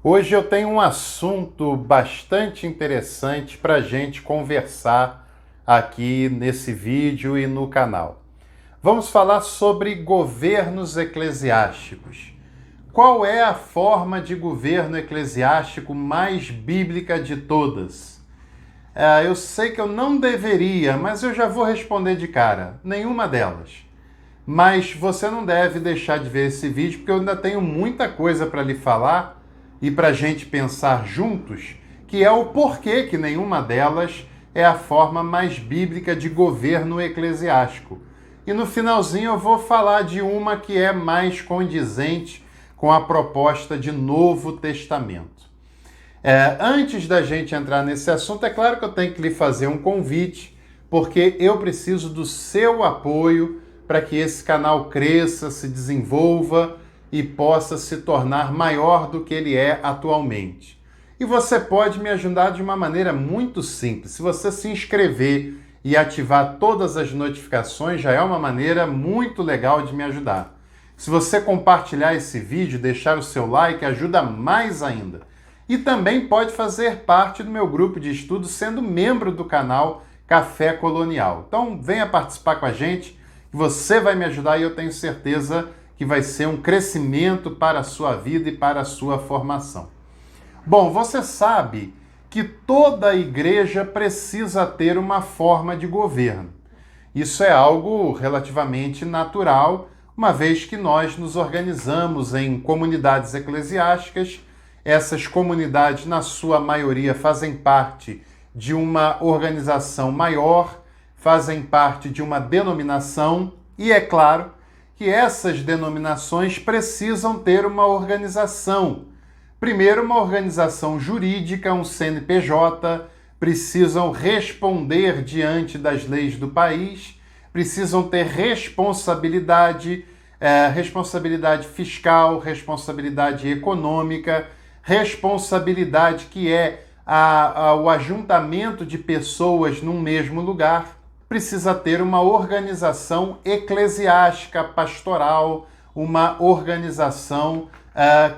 Hoje eu tenho um assunto bastante interessante para a gente conversar aqui nesse vídeo e no canal. Vamos falar sobre governos eclesiásticos. Qual é a forma de governo eclesiástico mais bíblica de todas? Eu sei que eu não deveria, mas eu já vou responder de cara. Nenhuma delas. Mas você não deve deixar de ver esse vídeo, porque eu ainda tenho muita coisa para lhe falar e para a gente pensar juntos, que é o porquê que nenhuma delas é a forma mais bíblica de governo eclesiástico. E no finalzinho eu vou falar de uma que é mais condizente com a proposta de Novo Testamento. Antes da gente entrar nesse assunto, é claro que eu tenho que lhe fazer um convite, porque eu preciso do seu apoio para que esse canal cresça, se desenvolva e possa se tornar maior do que ele é atualmente. E você pode me ajudar de uma maneira muito simples. Se você se inscrever e ativar todas as notificações, já é uma maneira muito legal de me ajudar. Se você compartilhar esse vídeo, deixar o seu like, ajuda mais ainda. E também pode fazer parte do meu grupo de estudo sendo membro do canal Café Colonial. Então venha participar com a gente, você vai me ajudar e eu tenho certeza que vai ser um crescimento para a sua vida e para a sua formação. Bom, você sabe que toda igreja precisa ter uma forma de governo. Isso é algo relativamente natural, uma vez que nós nos organizamos em comunidades eclesiásticas. Essas comunidades, na sua maioria, fazem parte de uma organização maior, fazem parte de uma denominação, e é claro que essas denominações precisam ter uma organização. Primeiro, uma organização jurídica, um CNPJ, precisam responder diante das leis do país, precisam ter responsabilidade, responsabilidade fiscal, responsabilidade econômica, responsabilidade que é o ajuntamento de pessoas num mesmo lugar. Precisa ter uma organização eclesiástica, pastoral, uma organização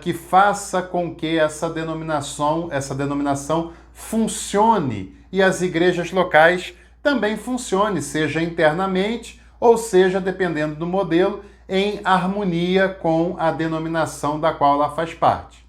que faça com que essa denominação funcione e as igrejas locais também funcionem, seja internamente ou seja, dependendo do modelo, em harmonia com a denominação da qual ela faz parte.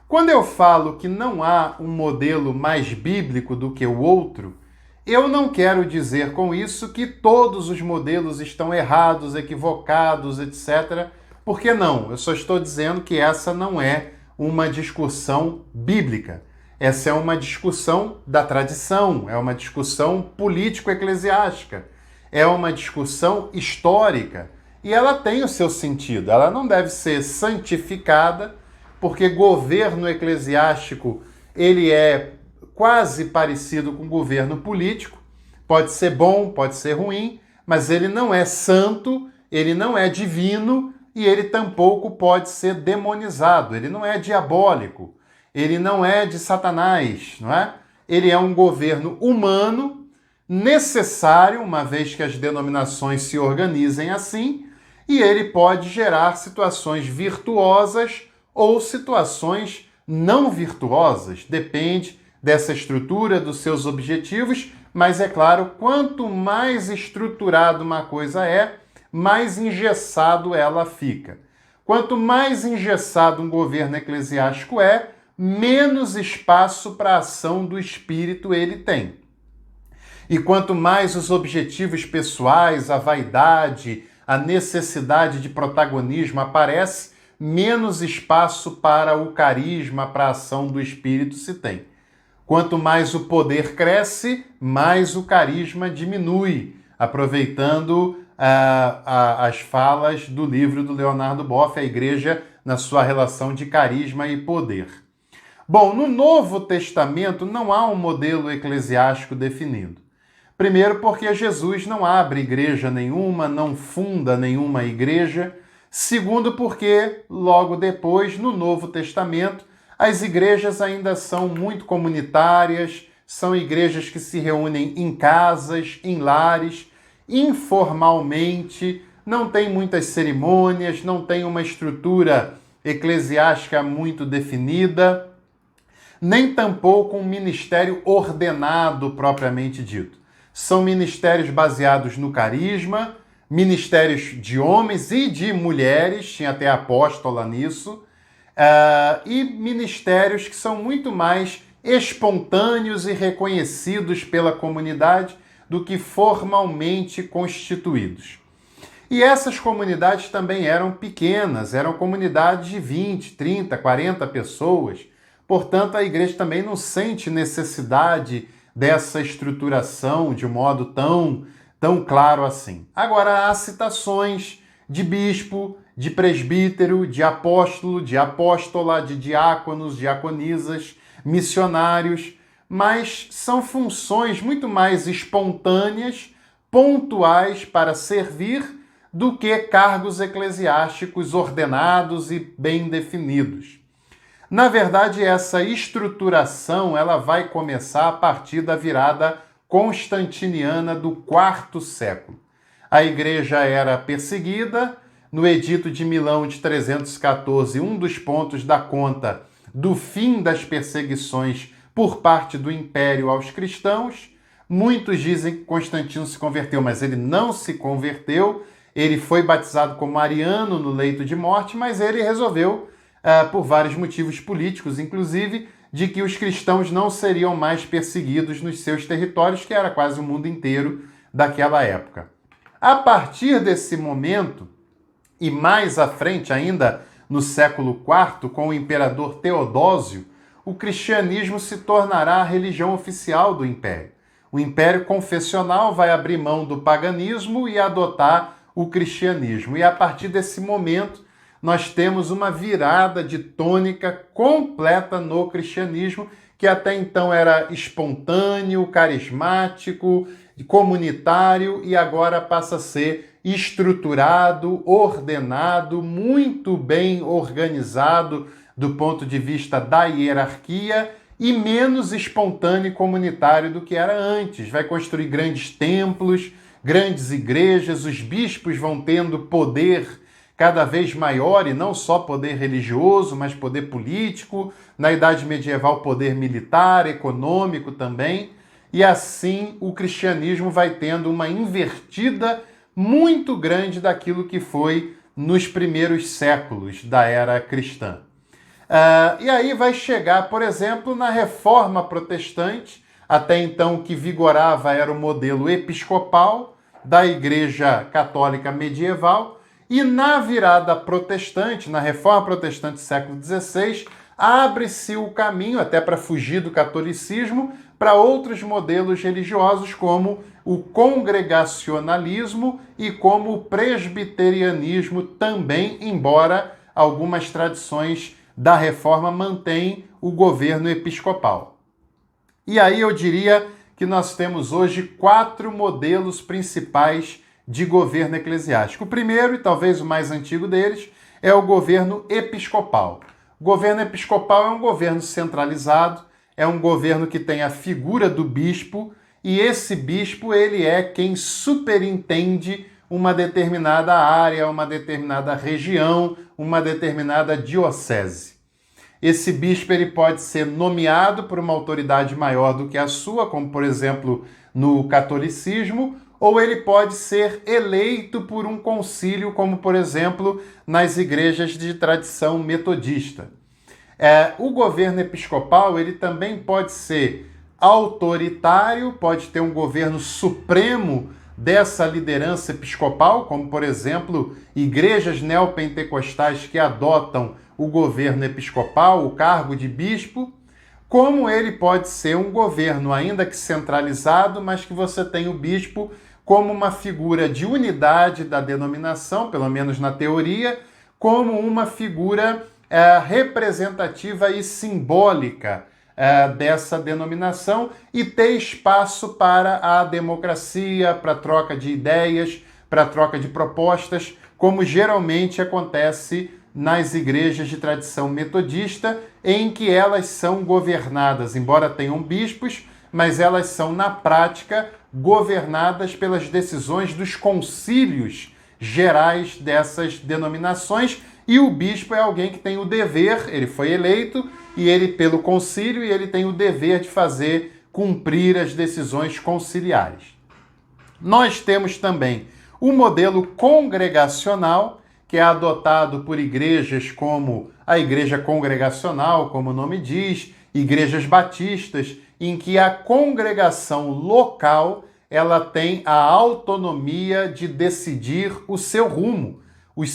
Quando eu falo que não há um modelo mais bíblico do que o outro, eu não quero dizer com isso que todos os modelos estão errados, equivocados, etc. Porque não, eu só estou dizendo que essa não é uma discussão bíblica. Essa é uma discussão da tradição, é uma discussão político-eclesiástica, é uma discussão histórica e ela tem o seu sentido. Ela não deve ser santificada, porque governo eclesiástico ele é quase parecido com governo político, pode ser bom, pode ser ruim, mas ele não é santo, ele não é divino e ele tampouco pode ser demonizado, ele não é diabólico, ele não é de Satanás, não é? Ele é um governo humano, necessário, uma vez que as denominações se organizem assim, e ele pode gerar situações virtuosas ou situações não virtuosas, depende dessa estrutura, dos seus objetivos, mas é claro, quanto mais estruturado uma coisa é, mais engessado ela fica. Quanto mais engessado um governo eclesiástico é, menos espaço para a ação do Espírito ele tem. E quanto mais os objetivos pessoais, a vaidade, a necessidade de protagonismo aparece, menos espaço para o carisma, para a ação do Espírito se tem. Quanto mais o poder cresce, mais o carisma diminui, aproveitando as falas do livro do Leonardo Boff, a igreja na sua relação de carisma e poder. Bom, no Novo Testamento não há um modelo eclesiástico definido. Primeiro porque Jesus não abre igreja nenhuma, não funda nenhuma igreja. Segundo porque, logo depois, no Novo Testamento, as igrejas ainda são muito comunitárias, são igrejas que se reúnem em casas, em lares, informalmente, não tem muitas cerimônias, não tem uma estrutura eclesiástica muito definida, nem tampouco um ministério ordenado propriamente dito. São ministérios baseados no carisma, ministérios de homens e de mulheres, tinha até apóstola nisso, e ministérios que são muito mais espontâneos e reconhecidos pela comunidade do que formalmente constituídos. E essas comunidades também eram pequenas, eram comunidades de 20, 30, 40 pessoas. Portanto, a igreja também não sente necessidade dessa estruturação de modo tão claro assim. Agora, há citações de bispo, de presbítero, de apóstolo, de apóstola, de diáconos, diaconisas, missionários, mas são funções muito mais espontâneas, pontuais para servir, do que cargos eclesiásticos ordenados e bem definidos. Na verdade, essa estruturação ela vai começar a partir da virada constantiniana do IV século. A igreja era perseguida. No Edito de Milão de 314, um dos pontos dá conta do fim das perseguições por parte do império aos cristãos. Muitos dizem que Constantino se converteu, mas ele não se converteu. Ele foi batizado como ariano no leito de morte, mas ele resolveu, por vários motivos políticos, inclusive, de que os cristãos não seriam mais perseguidos nos seus territórios, que era quase o mundo inteiro daquela época. A partir desse momento, e mais à frente ainda, no século IV, com o imperador Teodósio, o cristianismo se tornará a religião oficial do império. O império confessional vai abrir mão do paganismo e adotar o cristianismo. E a partir desse momento, nós temos uma virada de tônica completa no cristianismo, que até então era espontâneo, carismático, comunitário, e agora passa a ser estruturado, ordenado, muito bem organizado do ponto de vista da hierarquia e menos espontâneo e comunitário do que era antes. Vai construir grandes templos, grandes igrejas, os bispos vão tendo poder cada vez maior, e não só poder religioso, mas poder político, na Idade Medieval poder militar, econômico também, e assim o cristianismo vai tendo uma invertida muito grande daquilo que foi nos primeiros séculos da era cristã. E aí vai chegar, por exemplo, na Reforma Protestante. Até então o que vigorava era o modelo episcopal da Igreja Católica Medieval, e na virada protestante, na Reforma Protestante do século XVI, abre-se o caminho, até para fugir do catolicismo, para outros modelos religiosos, como o congregacionalismo e como o presbiterianismo também, embora algumas tradições da Reforma mantenham o governo episcopal. E aí eu diria que nós temos hoje 4 modelos principais de governo eclesiástico. O primeiro, e talvez o mais antigo deles, é o governo episcopal. O governo episcopal é um governo centralizado, é um governo que tem a figura do bispo, e esse bispo ele é quem superintende uma determinada área, uma determinada região, uma determinada diocese. Esse bispo ele pode ser nomeado por uma autoridade maior do que a sua, como por exemplo no catolicismo, ou ele pode ser eleito por um concílio, como por exemplo nas igrejas de tradição metodista. O governo episcopal ele também pode ser autoritário, pode ter um governo supremo dessa liderança episcopal, como por exemplo igrejas neopentecostais que adotam o governo episcopal, o cargo de bispo, como ele pode ser um governo ainda que centralizado, mas que você tem o bispo como uma figura de unidade da denominação, pelo menos na teoria, como uma figura representativa e simbólica dessa denominação, e ter espaço para a democracia, para a troca de ideias, para a troca de propostas, como geralmente acontece nas igrejas de tradição metodista, em que elas são governadas, embora tenham bispos, mas elas são, na prática, governadas pelas decisões dos concílios gerais dessas denominações, e o bispo é alguém que tem o dever, ele foi eleito e ele pelo concílio e ele tem o dever de cumprir as decisões conciliares. Nós temos também o modelo congregacional, que é adotado por igrejas como a Igreja Congregacional, como o nome diz, igrejas batistas, em que a congregação local ela tem a autonomia de decidir o seu rumo, o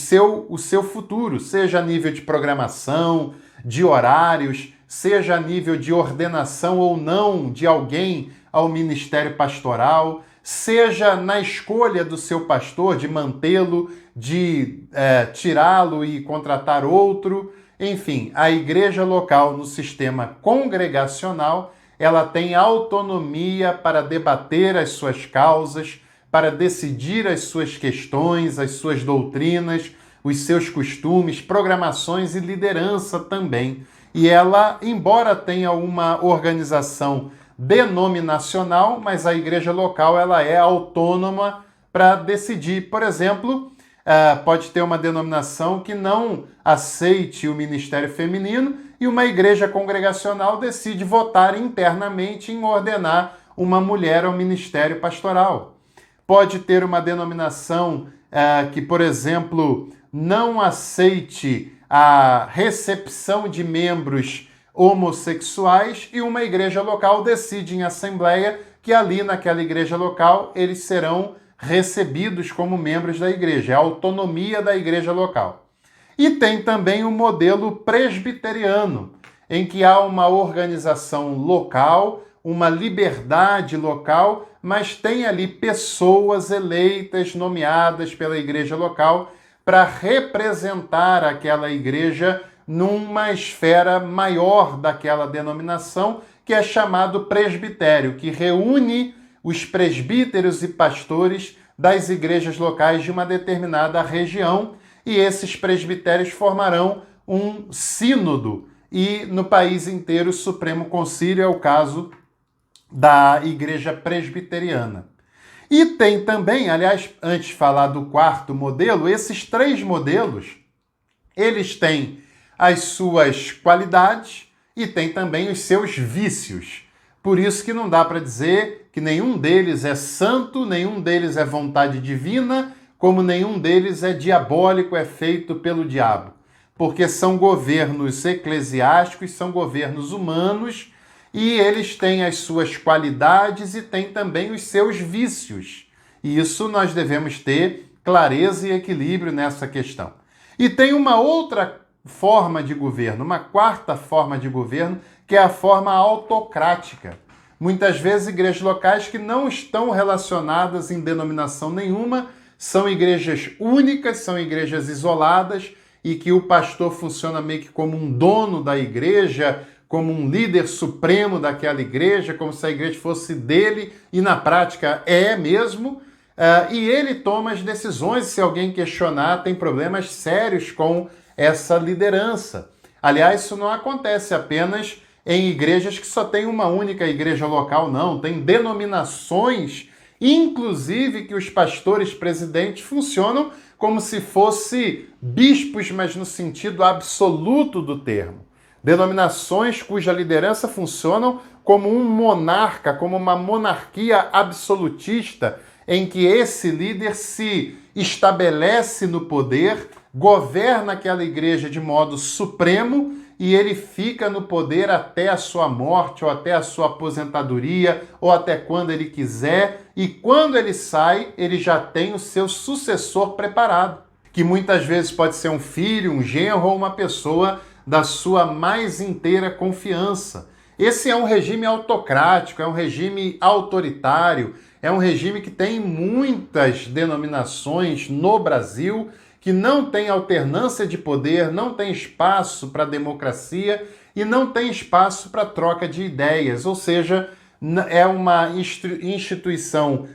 seu futuro, seja a nível de programação, de horários, seja a nível de ordenação ou não de alguém ao ministério pastoral, seja na escolha do seu pastor, de mantê-lo, de tirá-lo e contratar outro. Enfim, a igreja local no sistema congregacional, ela tem autonomia para debater as suas causas, para decidir as suas questões, as suas doutrinas, os seus costumes, programações e liderança também. E ela, embora tenha uma organização denominacional, mas a igreja local ela é autônoma para decidir. Por exemplo, pode ter uma denominação que não aceite o ministério feminino e uma igreja congregacional decide votar internamente em ordenar uma mulher ao ministério pastoral. Pode ter uma denominação que, por exemplo, não aceite a recepção de membros homossexuais e uma igreja local decide em assembleia que ali naquela igreja local eles serão recebidos como membros da igreja, é a autonomia da igreja local. E tem também o modelo presbiteriano, em que há uma organização local, uma liberdade local, mas tem ali pessoas eleitas, nomeadas pela igreja local para representar aquela igreja numa esfera maior daquela denominação, que é chamado presbitério, que reúne os presbíteros e pastores das igrejas locais de uma determinada região, e esses presbitérios formarão um sínodo, e no país inteiro o Supremo Concílio é o caso da igreja presbiteriana. E tem também, aliás, antes de falar do quarto modelo, esses três modelos, eles têm as suas qualidades e têm também os seus vícios. Por isso que não dá para dizer que nenhum deles é santo, nenhum deles é vontade divina, como nenhum deles é diabólico, é feito pelo diabo. Porque são governos eclesiásticos, são governos humanos, e eles têm as suas qualidades e têm também os seus vícios. E isso nós devemos ter clareza e equilíbrio nessa questão. E tem uma outra forma de governo, uma quarta forma de governo, que é a forma autocrática. Muitas vezes igrejas locais que não estão relacionadas em denominação nenhuma, são igrejas únicas, são igrejas isoladas e que o pastor funciona meio que como um dono da igreja, como um líder supremo daquela igreja, como se a igreja fosse dele, e na prática é mesmo, e ele toma as decisões. Se alguém questionar, tem problemas sérios com essa liderança. Aliás, isso não acontece apenas em igrejas que só tem uma única igreja local, não. Tem denominações, inclusive que os pastores presidentes funcionam como se fossem bispos, mas no sentido absoluto do termo. Denominações cuja liderança funcionam como um monarca, como uma monarquia absolutista, em que esse líder se estabelece no poder, governa aquela igreja de modo supremo e ele fica no poder até a sua morte, ou até a sua aposentadoria, ou até quando ele quiser, e quando ele sai, ele já tem o seu sucessor preparado, que muitas vezes pode ser um filho, um genro ou uma pessoa da sua mais inteira confiança. Esse é um regime autocrático, é um regime autoritário, é um regime que tem muitas denominações no Brasil, que não tem alternância de poder, não tem espaço para democracia e não tem espaço para troca de ideias. Ou seja, é uma instituição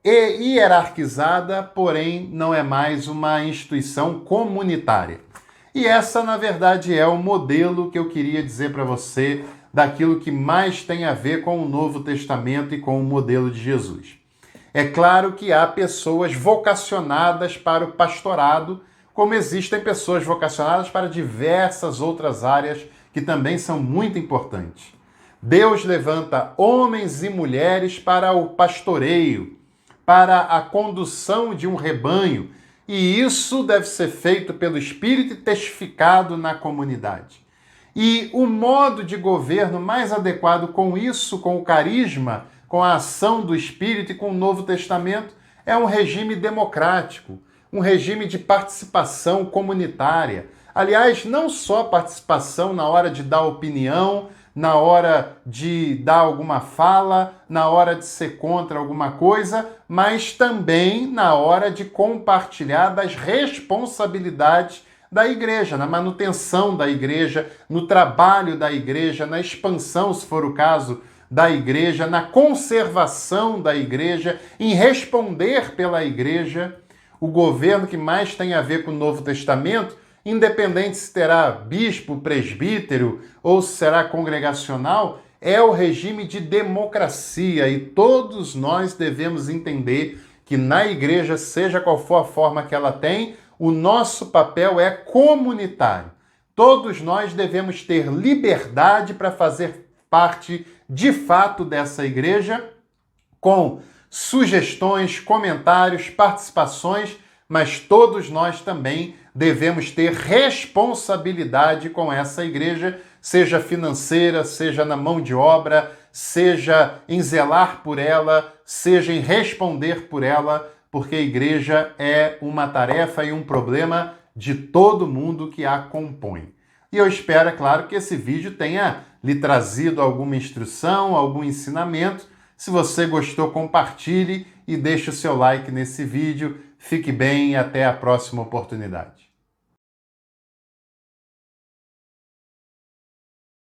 hierarquizada, porém não é mais uma instituição comunitária. E essa, na verdade, é o modelo que eu queria dizer para você daquilo que mais tem a ver com o Novo Testamento e com o modelo de Jesus. É claro que há pessoas vocacionadas para o pastorado, como existem pessoas vocacionadas para diversas outras áreas que também são muito importantes. Deus levanta homens e mulheres para o pastoreio, para a condução de um rebanho, e isso deve ser feito pelo Espírito e testificado na comunidade. E o modo de governo mais adequado com isso, com o carisma, com a ação do Espírito e com o Novo Testamento, é um regime democrático, um regime de participação comunitária. Aliás, não só participação na hora de dar opinião, na hora de dar alguma fala, na hora de ser contra alguma coisa, mas também na hora de compartilhar das responsabilidades da igreja, na manutenção da igreja, no trabalho da igreja, na expansão, se for o caso, da igreja, na conservação da igreja, em responder pela igreja. O governo que mais tem a ver com o Novo Testamento, independente se terá bispo, presbítero ou se será congregacional, é o regime de democracia, e todos nós devemos entender que na igreja, seja qual for a forma que ela tem, o nosso papel é comunitário. Todos nós devemos ter liberdade para fazer parte de fato dessa igreja, com sugestões, comentários, participações, mas todos nós também devemos ter responsabilidade com essa igreja, seja financeira, seja na mão de obra, seja em zelar por ela, seja em responder por ela, porque a igreja é uma tarefa e um problema de todo mundo que a compõe. E eu espero, é claro, que esse vídeo tenha lhe trazido alguma instrução, algum ensinamento. Se você gostou, compartilhe e deixe o seu like nesse vídeo. Fique bem e até a próxima oportunidade.